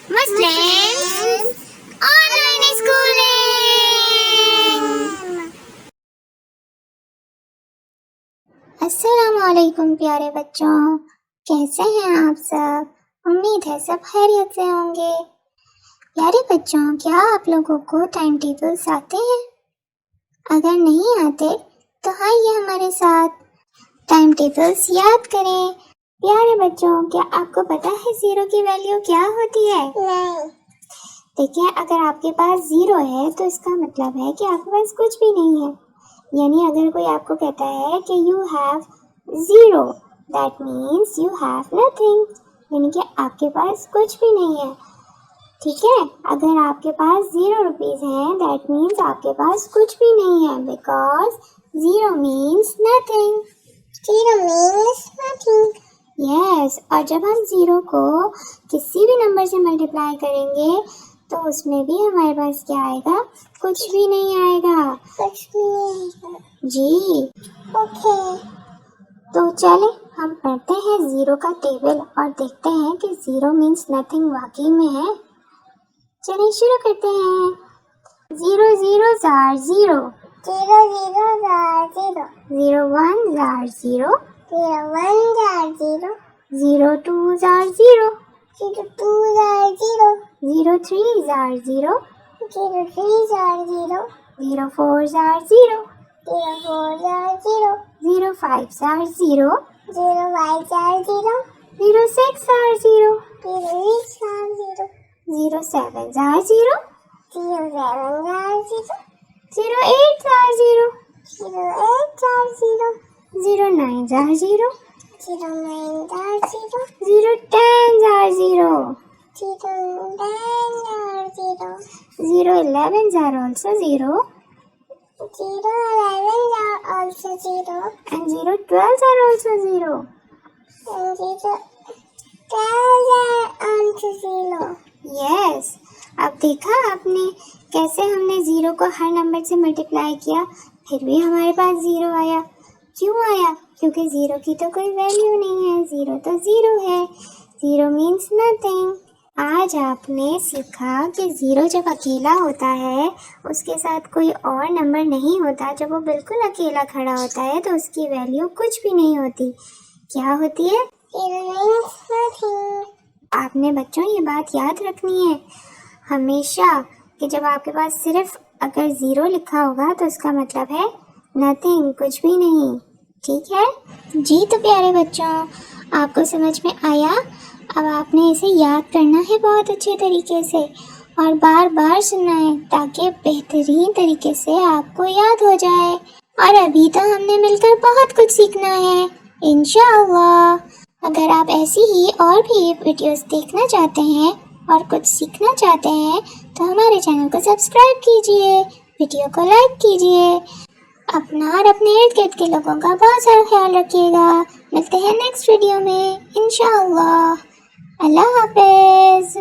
Muslims on line schooling. السلام علیکم پیارے بچوں، کیسے ہیں آپ سب؟ امید ہے سب خیریت سے ہوں گے۔ پیارے بچوں، کیا آپ لوگوں کو ٹائم ٹیبلز آتے ہیں؟ اگر نہیں آتے تو آئیے ہمارے ساتھ ٹائم ٹیبلز یاد کریں۔ پیارے بچوں، کیا آپ کو پتا ہے زیرو کی ویلیو کیا ہوتی ہے؟ نہیں۔ دیکھیں، اگر آپ کے پاس زیرو ہے تو اس کا مطلب ہے کہ آپ کے پاس کچھ بھی نہیں ہے۔ یعنی اگر کوئی آپ کو کہتا ہے کہ you have zero, that means you have nothing, یعنی کہ آپ کے پاس کچھ بھی نہیں ہے۔ ٹھیک ہے، اگر آپ کے پاس 0 روپیز ہیں دیٹ مینس آپ کے پاس کچھ بھی نہیں ہے، because zero means nothing. Zero means nothing, yes. اور جب ہم زیرو کو کسی بھی نمبر سے ملٹیپلائی کریں گے تو اس میں بھی ہمارے پاس کیا آئے گا؟ کچھ بھی نہیں آئے گا۔ کچھ بھی نہیں آئے گا جی، اوکے۔ تو چلیں ہم پڑھتے ہیں زیرو کا ٹیبل اور دیکھتے ہیں کہ زیرو مینس نتھنگ واقعی میں ہے۔ چلیں شروع کرتے ہیں۔ 0 0 زار 0، 0 0 زار 0، 0 1 زار 0، 0 1 زار 0، 0 2 زار 0، 0 2 زار 0، 0 3 زار 0، 0 3 زار 0، 0 4 زار 0، 0 4 زار 0، 0 5 زار 0، 0 5 زار 0، 0 6 زار 0، 0 8 زار 0، 0 7 زار 0، 0 7 زار 0، 0 8 زار 0، 0 8 زار 0، 0 9 زار 0، 0 9 زار 0، 0 10 زار 0، 0 10 زار 0، 0 11 زار also 0، 0 11 zar also 0، and 0 12 zar also 0، and 0 12 zar also 0۔ Yes، اب دیکھا آپ نے کیسے ہم نے زیرو کو ہر نمبر سے ملٹیپلائی کیا، پھر بھی ہمارے پاس زیرو آیا۔ کیوں آیا؟ کیونکہ زیرو کی تو کوئی ویلیو نہیں ہے، زیرو تو زیرو ہے، زیرو مینس نتھنگ۔ آج آپ نے سیکھا کہ زیرو جب اکیلا ہوتا ہے، اس کے ساتھ کوئی اور نمبر نہیں ہوتا، جب وہ بالکل اکیلا کھڑا ہوتا ہے تو اس کی ویلیو کچھ بھی نہیں ہوتی۔ کیا ہوتی ہے؟ Zero means nothing. آپ نے بچوں یہ بات یاد رکھنی ہے ہمیشہ کہ جب آپ کے پاس صرف اگر زیرو لکھا ہوگا تو اس کا مطلب ہے نتھنگ، کچھ بھی نہیں۔ ٹھیک ہے جی؟ تو پیارے بچوں، آپ کو سمجھ میں آیا؟ اب آپ نے اسے یاد کرنا ہے بہت اچھے طریقے سے اور بار بار سننا ہے تاکہ بہترین طریقے سے آپ کو یاد ہو جائے۔ اور ابھی تو ہم نے مل کر بہت کچھ سیکھنا ہے انشاءاللہ۔ اگر آپ ایسی ہی اور بھی ویڈیوز دیکھنا چاہتے ہیں اور کچھ سیکھنا چاہتے ہیں تو ہمارے چینل کو سبسکرائب کیجئے، ویڈیو کو لائک کیجئے، اپنا اور اپنے ارد گرد کے لوگوں کا بہت سارا خیال رکھیے گا۔ ملتے ہیں نیکسٹ ویڈیو میں انشاءاللہ۔ اللہ حافظ۔